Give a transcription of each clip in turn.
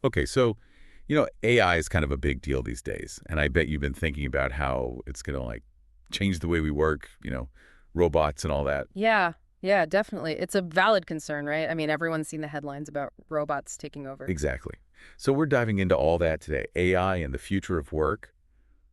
Okay, so, AI is kind of a big deal these days, and I bet you've been thinking about how it's going to change the way we work, robots and all that. Yeah, yeah, definitely. It's a valid concern, right? I mean, everyone's seen the headlines about robots taking over. Exactly. So we're diving into all that today. AI and the future of work.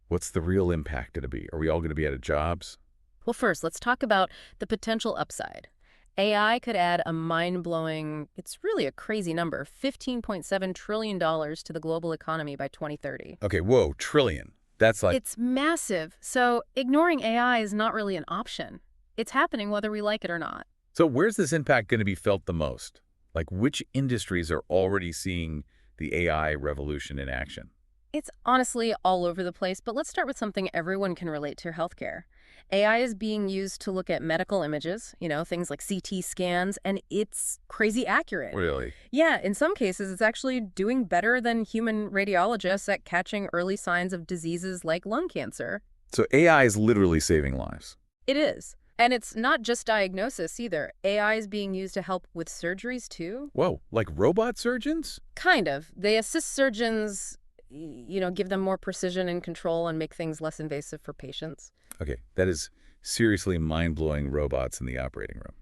What's the real impact going to be? Are we all going to be out of jobs? Well, first, let's talk about the potential upside. AI could add a mind-blowing, it's really a crazy number, $15.7 trillion to the global economy by 2030. Okay, whoa, trillion. That's like, It's massive, so ignoring AI is not really an option. It's happening whether we like it or not. so where's this impact going to be felt the most? Like, which industries are already seeing the AI revolution in action? It's honestly all over the place, but let's start with something everyone can relate to: healthcare. AI is being used to look at medical images, things like CT scans, and it's crazy accurate. Really? Yeah, in some cases, it's actually doing better than human radiologists at catching early signs of diseases like lung cancer. So AI is literally saving lives. It is. And it's not just diagnosis either. AI is being used to help with surgeries too. Whoa, like robot surgeons? Kind of. They assist surgeons, give them more precision and control and make things less invasive for patients. Okay, that is seriously mind-blowing robots in the operating room.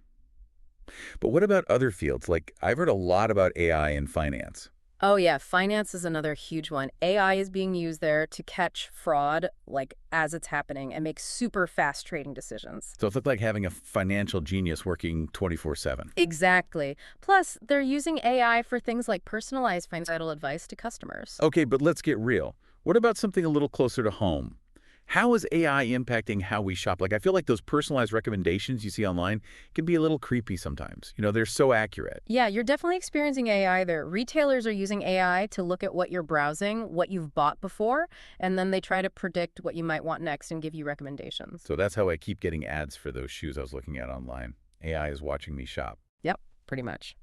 But what about other fields? Like, I've heard a lot about AI in finance. Oh, yeah, finance is another huge one. AI is being used there to catch fraud, like as it's happening, and make super fast trading decisions. So it's like having a financial genius working 24/7. Exactly. Plus, they're using AI for things like personalized financial advice to customers. Okay, but let's get real. What about something a little closer to home? How is AI impacting how we shop? Like, I feel like those personalized recommendations you see online can be a little creepy sometimes. They're so accurate. Yeah, you're definitely experiencing AI there. Retailers are using AI to look at what you're browsing, what you've bought before, and then they try to predict what you might want next and give you recommendations. So that's how I keep getting ads for those shoes I was looking at online. AI is watching me shop. Yep, pretty much.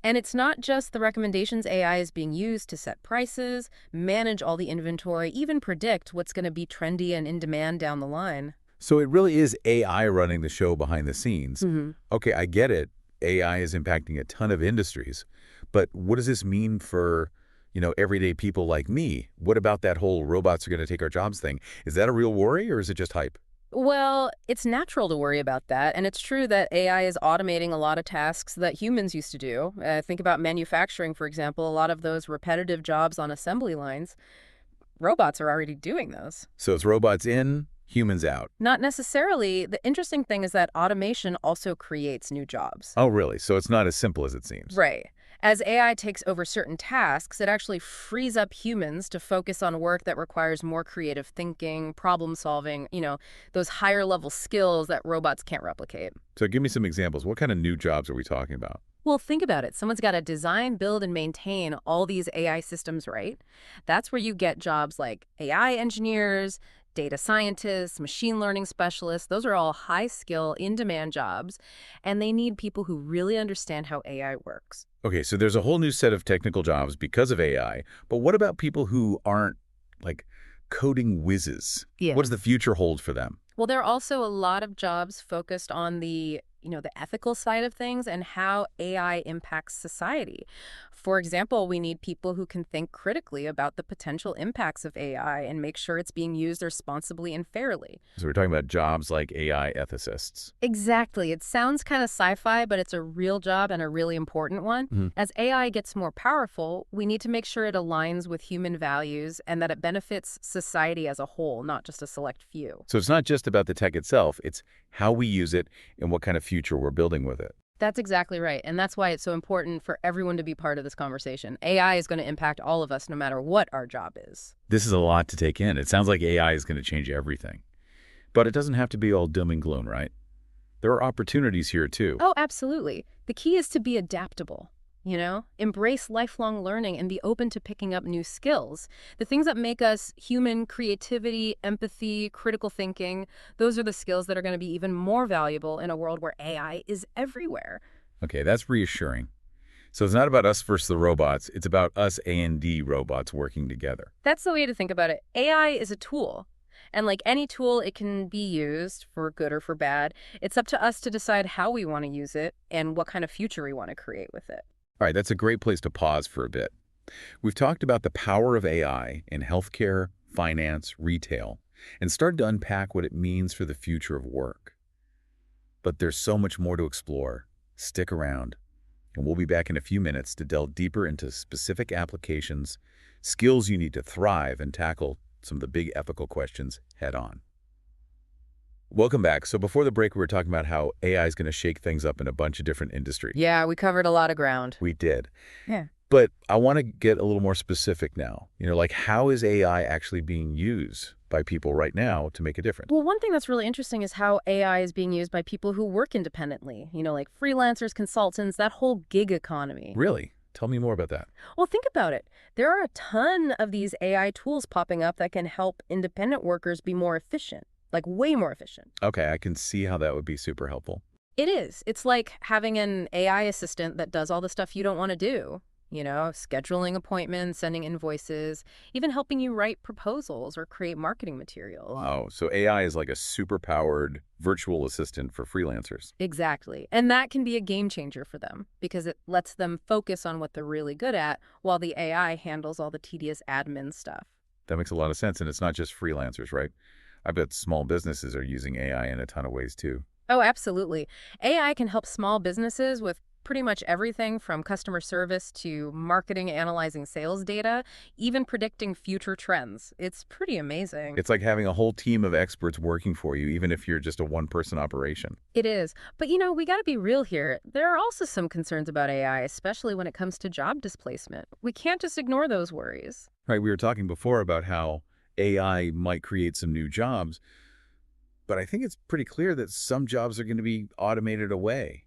And it's not just the recommendations. AI is being used to set prices, manage all the inventory, even predict what's going to be trendy and in demand down the line. So it really is AI running the show behind the scenes. Hmm. Okay, I get it. AI is impacting a ton of industries. But what does this mean for, everyday people like me? What about that whole robots are going to take our jobs thing? Is that a real worry or is it just hype? Well, it's natural to worry about that, and it's true that AI is automating a lot of tasks that humans used to do. Think about manufacturing, for example. A lot of those repetitive jobs on assembly lines, robots are already doing those. So it's robots in, humans out. Not necessarily. The interesting thing is that automation also creates new jobs. Oh, really? So it's not as simple as it seems. Right. As AI takes over certain tasks, it actually frees up humans to focus on work that requires more creative thinking, problem solving, those higher level skills that robots can't replicate. So give me some examples. What kind of new jobs are we talking about? Well, think about it. Someone's got to design, build, and maintain all these AI systems, right? That's where you get jobs like AI engineers, data scientists, machine learning specialists. Those are all high skill, in demand jobs, and they need people who really understand how AI works. Okay, so there's a whole new set of technical jobs because of AI, but what about people who aren't, like, coding whizzes? Yeah. What does the future hold for them? Well, there are also a lot of jobs focused on the ethical side of things and how AI impacts society. For example, we need people who can think critically about the potential impacts of AI and make sure it's being used responsibly and fairly. So we're talking about jobs like AI ethicists. Exactly. It sounds kind of sci-fi, but it's a real job and a really important one. Mhm. As AI gets more powerful, we need to make sure it aligns with human values and that it benefits society as a whole, not just a select few. So it's not just about the tech itself, it's how we use it and what kind of future we're building with it. That's exactly right. And that's why it's so important for everyone to be part of this conversation. AI is going to impact all of us no matter what our job is. This is a lot to take in. It sounds like AI is going to change everything. But it doesn't have to be all doom and gloom, right? There are opportunities here too. Oh, absolutely. The key is to be adaptable. Embrace lifelong learning and be open to picking up new skills. The things that make us human: creativity, empathy, critical thinking, those are the skills that are going to be even more valuable in a world where AI is everywhere. Okay, that's reassuring. So it's not about us versus the robots. It's about us A&D robots working together. That's the way to think about it. AI is a tool. And like any tool, it can be used for good or for bad. It's up to us to decide how we want to use it and what kind of future we want to create with it. All right, that's a great place to pause for a bit. We've talked about the power of AI in healthcare, finance, retail, and started to unpack what it means for the future of work. But there's so much more to explore. Stick around, and we'll be back in a few minutes to delve deeper into specific applications, skills you need to thrive, and tackle some of the big ethical questions head on. Welcome back. So before the break, we were talking about how AI is going to shake things up in a bunch of different industries. Yeah, we covered a lot of ground. We did. Yeah. But I want to get a little more specific now. Like how is AI actually being used by people right now to make a difference? Well, one thing that's really interesting is how AI is being used by people who work independently, like freelancers, consultants, that whole gig economy. Really? Tell me more about that. Well, think about it. There are a ton of these AI tools popping up that can help independent workers be more efficient, like way more efficient. Okay, I can see how that would be super helpful. It is. It's like having an AI assistant that does all the stuff you don't want to do. Scheduling appointments, sending invoices, even helping you write proposals or create marketing materials. Wow, so AI is like a super-powered virtual assistant for freelancers. Exactly. And that can be a game changer for them because it lets them focus on what they're really good at while the AI handles all the tedious admin stuff. That makes a lot of sense, and it's not just freelancers, right? I bet small businesses are using AI in a ton of ways too. Oh, absolutely. AI can help small businesses with pretty much everything from customer service to marketing, analyzing sales data, even predicting future trends. It's pretty amazing. It's like having a whole team of experts working for you, even if you're just a one-person operation. It is. But we got to be real here. There are also some concerns about AI, especially when it comes to job displacement. We can't just ignore those worries. Right, we were talking before about how AI might create some new jobs, but I think it's pretty clear that some jobs are going to be automated away.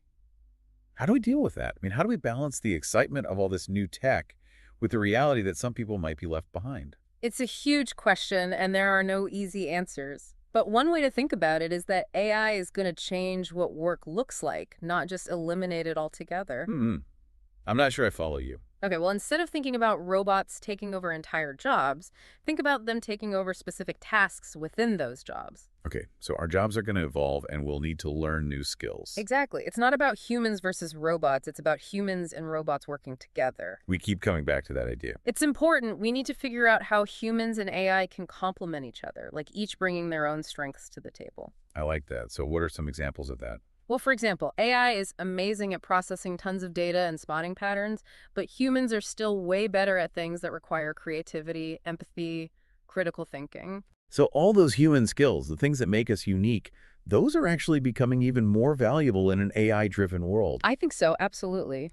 How do we deal with that? I mean, how do we balance the excitement of all this new tech with the reality that some people might be left behind? It's a huge question, and there are no easy answers. But one way to think about it is that AI is going to change what work looks like, not just eliminate it altogether. I'm not sure I follow you. Okay, well, instead of thinking about robots taking over entire jobs, think about them taking over specific tasks within those jobs. Okay, so our jobs are going to evolve and we'll need to learn new skills. Exactly. It's not about humans versus robots. It's about humans and robots working together. We keep coming back to that idea. It's important. We need to figure out how humans and AI can complement each other, like each bringing their own strengths to the table. I like that. So what are some examples of that? Well, for example, AI is amazing at processing tons of data and spotting patterns, but humans are still way better at things that require creativity, empathy, critical thinking. So all those human skills, the things that make us unique, those are actually becoming even more valuable in an AI-driven world. I think so, absolutely.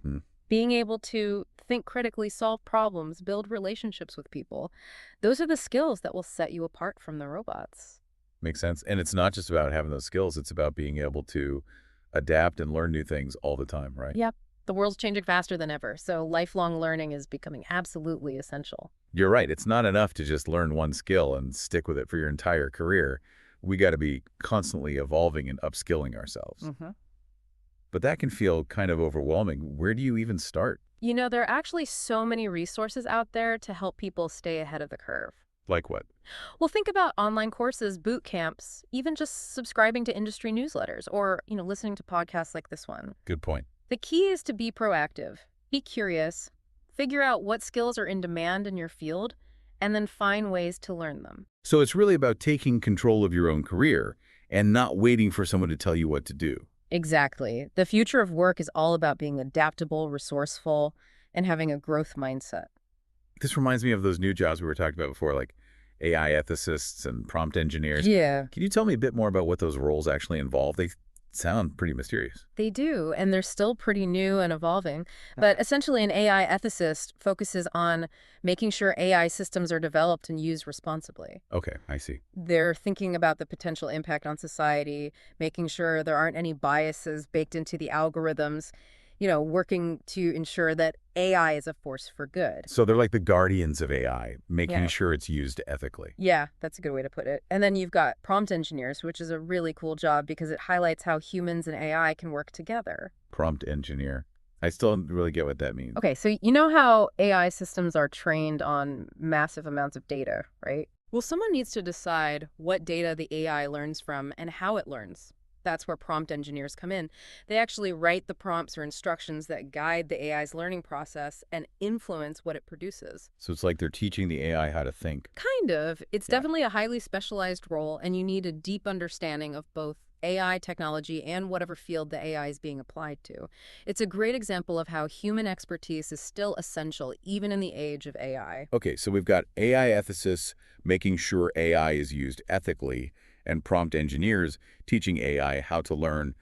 Being able to think critically, solve problems, build relationships with people, those are the skills that will set you apart from the robots. Makes sense. And it's not just about having those skills. It's about being able to adapt and learn new things all the time, right? Yep. The world's changing faster than ever, so lifelong learning is becoming absolutely essential. You're right. It's not enough to just learn one skill and stick with it for your entire career. We got to be constantly evolving and upskilling ourselves. But that can feel kind of overwhelming. Where do you even start? There are actually so many resources out there to help people stay ahead of the curve. Like what? Well, think about online courses, boot camps, even just subscribing to industry newsletters or, listening to podcasts like this one. Good point. The key is to be proactive, be curious, figure out what skills are in demand in your field, and then find ways to learn them. So it's really about taking control of your own career and not waiting for someone to tell you what to do. Exactly. The future of work is all about being adaptable, resourceful, and having a growth mindset. This reminds me of those new jobs we were talking about before, like AI ethicists and prompt engineers. Yeah. Can you tell me a bit more about what those roles actually involve? They sound pretty mysterious. They do, and they're still pretty new and evolving. But essentially, an AI ethicist focuses on making sure AI systems are developed and used responsibly. Okay, I see. They're thinking about the potential impact on society, making sure there aren't any biases baked into the algorithms, working to ensure that AI is a force for good. So they're like the guardians of AI, making Yeah. sure it's used ethically. Yeah, that's a good way to put it. And then you've got prompt engineers, which is a really cool job because it highlights how humans and AI can work together. Prompt engineer. I still don't really get what that means. Okay, so you know how AI systems are trained on massive amounts of data, right? Well, someone needs to decide what data the AI learns from and how it learns. That's where prompt engineers come in. They actually write the prompts or instructions that guide the AI's learning process and influence what it produces. So it's like they're teaching the AI how to think. Kind of. It's Yeah. definitely a highly specialized role, and you need a deep understanding of both AI technology and whatever field the AI is being applied to. It's a great example of how human expertise is still essential even in the age of AI. Okay, so we've got AI ethicists making sure AI is used ethically, and prompt engineers teaching AI how to learn.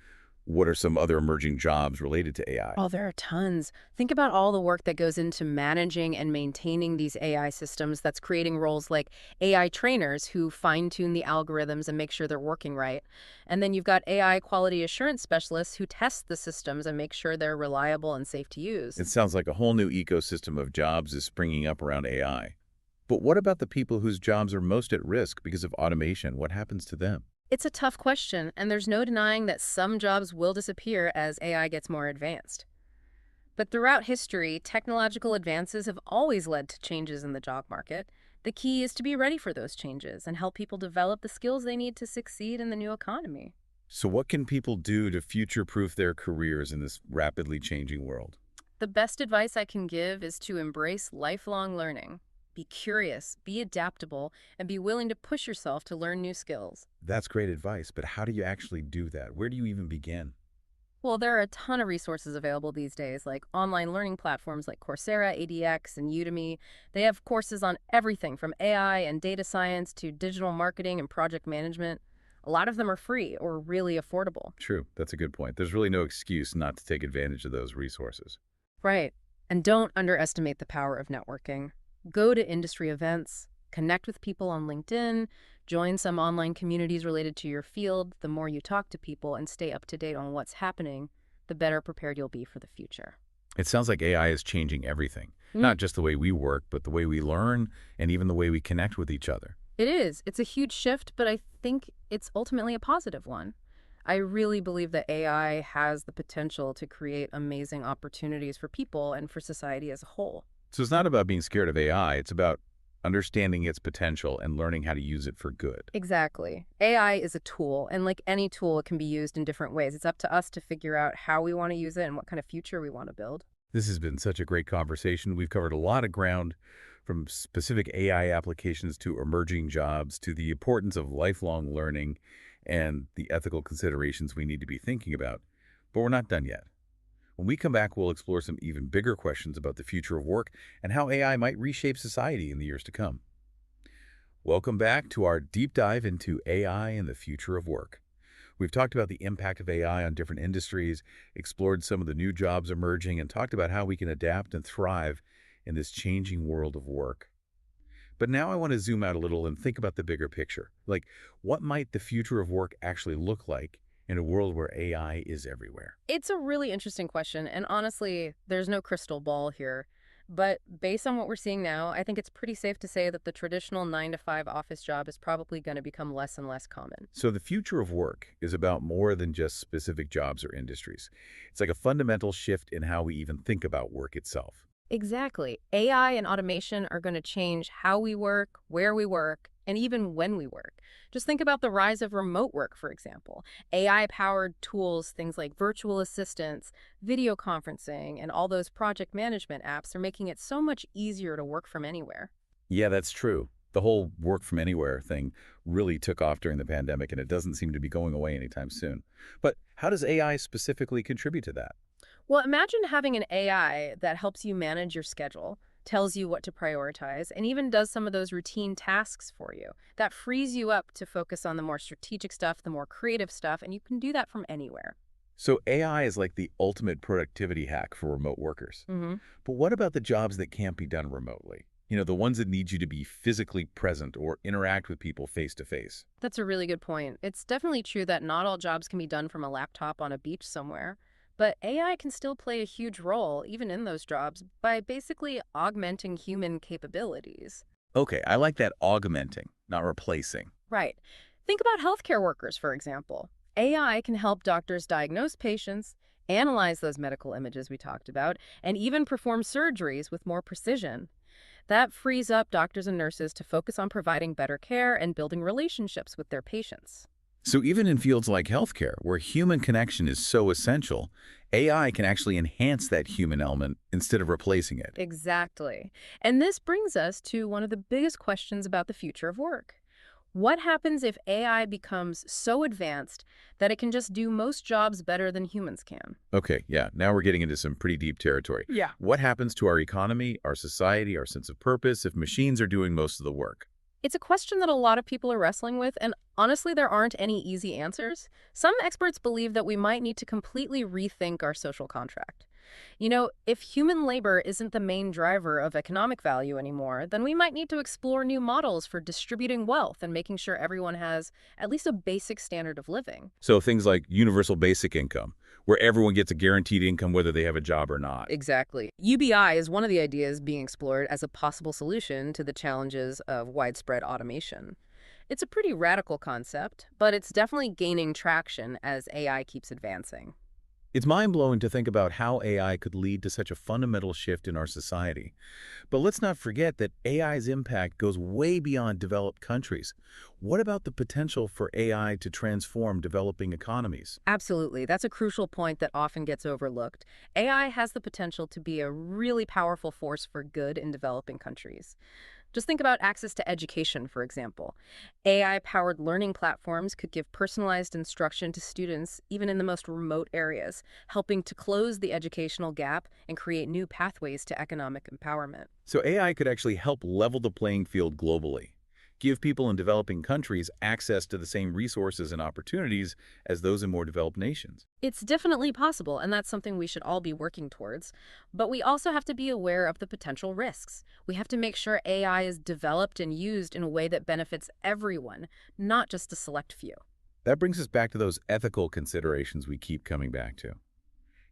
What are some other emerging jobs related to AI? Oh, there are tons. Think about all the work that goes into managing and maintaining these AI systems that's creating roles like AI trainers who fine-tune the algorithms and make sure they're working right. And then you've got AI quality assurance specialists who test the systems and make sure they're reliable and safe to use. It sounds like a whole new ecosystem of jobs is springing up around AI. But what about the people whose jobs are most at risk because of automation? What happens to them? It's a tough question, and there's no denying that some jobs will disappear as AI gets more advanced. But throughout history, technological advances have always led to changes in the job market. The key is to be ready for those changes and help people develop the skills they need to succeed in the new economy. So what can people do to future-proof their careers in this rapidly changing world? The best advice I can give is to embrace lifelong learning. Be curious, be adaptable, and be willing to push yourself to learn new skills. That's great advice, but how do you actually do that? Where do you even begin? Well, there are a ton of resources available these days, like online learning platforms like Coursera, ADX, and Udemy. They have courses on everything from AI and data science to digital marketing and project management. A lot of them are free or really affordable. True, that's a good point. There's really no excuse not to take advantage of those resources. Right. And don't underestimate the power of networking. Go to industry events, connect with people on LinkedIn, join some online communities related to your field. The more you talk to people and stay up to date on what's happening, the better prepared you'll be for the future. It sounds like AI is changing everything, Mm, not just the way we work, but the way we learn and even the way we connect with each other. It is. It's a huge shift, but I think it's ultimately a positive one. I really believe that AI has the potential to create amazing opportunities for people and for society as a whole. So it's not about being scared of AI, it's about understanding its potential and learning how to use it for good. Exactly. AI is a tool, and like any tool, it can be used in different ways. It's up to us to figure out how we want to use it and what kind of future we want to build. This has been such a great conversation. We've covered a lot of ground, from specific AI applications to emerging jobs to the importance of lifelong learning and the ethical considerations we need to be thinking about. But we're not done yet. When we come back, we'll explore some even bigger questions about the future of work and how AI might reshape society in the years to come. Welcome back to our deep dive into AI and the future of work. We've talked about the impact of AI on different industries, explored some of the new jobs emerging, and talked about how we can adapt and thrive in this changing world of work. But now I want to zoom out a little and think about the bigger picture. Like, what might the future of work actually look like in a world where AI is everywhere? It's a really interesting question, and honestly, there's no crystal ball here. But based on what we're seeing now, I think it's pretty safe to say that the traditional 9 to 5 office job is probably going to become less and less common. So the future of work is about more than just specific jobs or industries. It's like a fundamental shift in how we even think about work itself. Exactly. AI and automation are going to change how we work, where we work, and even when we work. Just think about the rise of remote work, for example. AI-powered tools, things like virtual assistants, video conferencing, and all those project management apps are making it so much easier to work from anywhere. Yeah, that's true. The whole work from anywhere thing really took off during the pandemic, and it doesn't seem to be going away anytime soon. But how does AI specifically contribute to that? Well, imagine having an AI that helps you manage your schedule, tells you what to prioritize, and even does some of those routine tasks for you. That frees you up to focus on the more strategic stuff, the more creative stuff, and you can do that from anywhere. So AI is like the ultimate productivity hack for remote workers. But what about the jobs that can't be done remotely? The ones that need you to be physically present or interact with people face to face. That's a really good point. It's definitely true that not all jobs can be done from a laptop on a beach somewhere, but AI can still play a huge role, even in those jobs, by basically augmenting human capabilities. Okay, I like that augmenting, not replacing. Right. Think about healthcare workers, for example. AI can help doctors diagnose patients, analyze those medical images we talked about, and even perform surgeries with more precision. That frees up doctors and nurses to focus on providing better care and building relationships with their patients. So even in fields like healthcare, where human connection is so essential, AI can actually enhance that human element instead of replacing it. Exactly. And this brings us to one of the biggest questions about the future of work. What happens if AI becomes so advanced that it can just do most jobs better than humans can? Okay, yeah, now we're getting into some pretty deep territory. Yeah. What happens to our economy, our society, our sense of purpose if machines are doing most of the work? It's a question that a lot of people are wrestling with, and honestly, there aren't any easy answers. Some experts believe that we might need to completely rethink our social contract. If human labor isn't the main driver of economic value anymore, then we might need to explore new models for distributing wealth and making sure everyone has at least a basic standard of living. So things like universal basic income, where everyone gets a guaranteed income whether they have a job or not. Exactly. UBI is one of the ideas being explored as a possible solution to the challenges of widespread automation. It's a pretty radical concept, but it's definitely gaining traction as AI keeps advancing. It's mind-blowing to think about how AI could lead to such a fundamental shift in our society. But let's not forget that AI's impact goes way beyond developed countries. What about the potential for AI to transform developing economies? Absolutely. That's a crucial point that often gets overlooked. AI has the potential to be a really powerful force for good in developing countries. Just think about access to education, for example. AI-powered learning platforms could give personalized instruction to students even in the most remote areas, helping to close the educational gap and create new pathways to economic empowerment. So AI could actually help level the playing field globally, give people in developing countries access to the same resources and opportunities as those in more developed nations. It's definitely possible, and that's something we should all be working towards. But we also have to be aware of the potential risks. We have to make sure AI is developed and used in a way that benefits everyone, not just a select few. That brings us back to those ethical considerations we keep coming back to.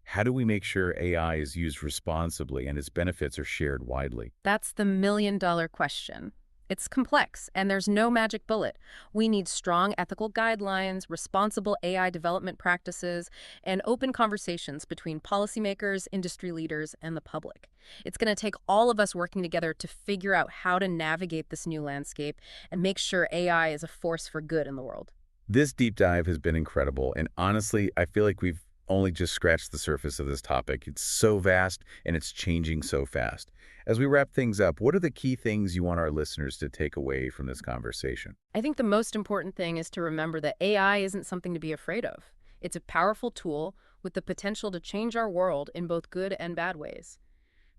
How do we make sure AI is used responsibly and its benefits are shared widely? That's the million-dollar question. It's complex, and there's no magic bullet. We need strong ethical guidelines, responsible AI development practices, and open conversations between policymakers, industry leaders, and the public. It's going to take all of us working together to figure out how to navigate this new landscape and make sure AI is a force for good in the world. This deep dive has been incredible, and honestly, I feel like we've only just scratched the surface of this topic. It's so vast, and it's changing so fast. As we wrap things up, what are the key things you want our listeners to take away from this conversation? I think the most important thing is to remember that AI isn't something to be afraid of. It's a powerful tool with the potential to change our world in both good and bad ways.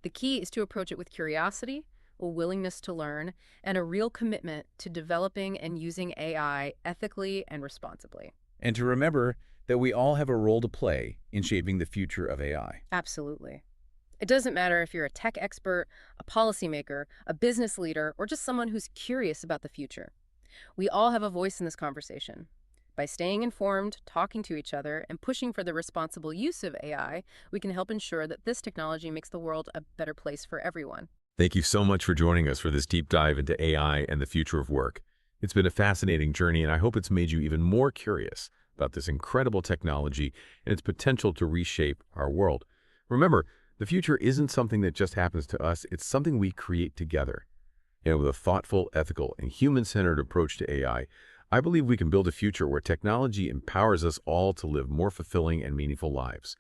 The key is to approach it with curiosity, a willingness to learn, and a real commitment to developing and using AI ethically and responsibly. And to remember that we all have a role to play in shaping the future of AI. Absolutely. It doesn't matter if you're a tech expert, a policymaker, a business leader, or just someone who's curious about the future. We all have a voice in this conversation. By staying informed, talking to each other, and pushing for the responsible use of AI, we can help ensure that this technology makes the world a better place for everyone. Thank you so much for joining us for this deep dive into AI and the future of work. It's been a fascinating journey, and I hope it's made you even more curious about this incredible technology and its potential to reshape our world. Remember, the future isn't something that just happens to us, it's something we create together. And with a thoughtful, ethical, and human-centered approach to I believe we can build a future where technology empowers us all to live more fulfilling and meaningful lives.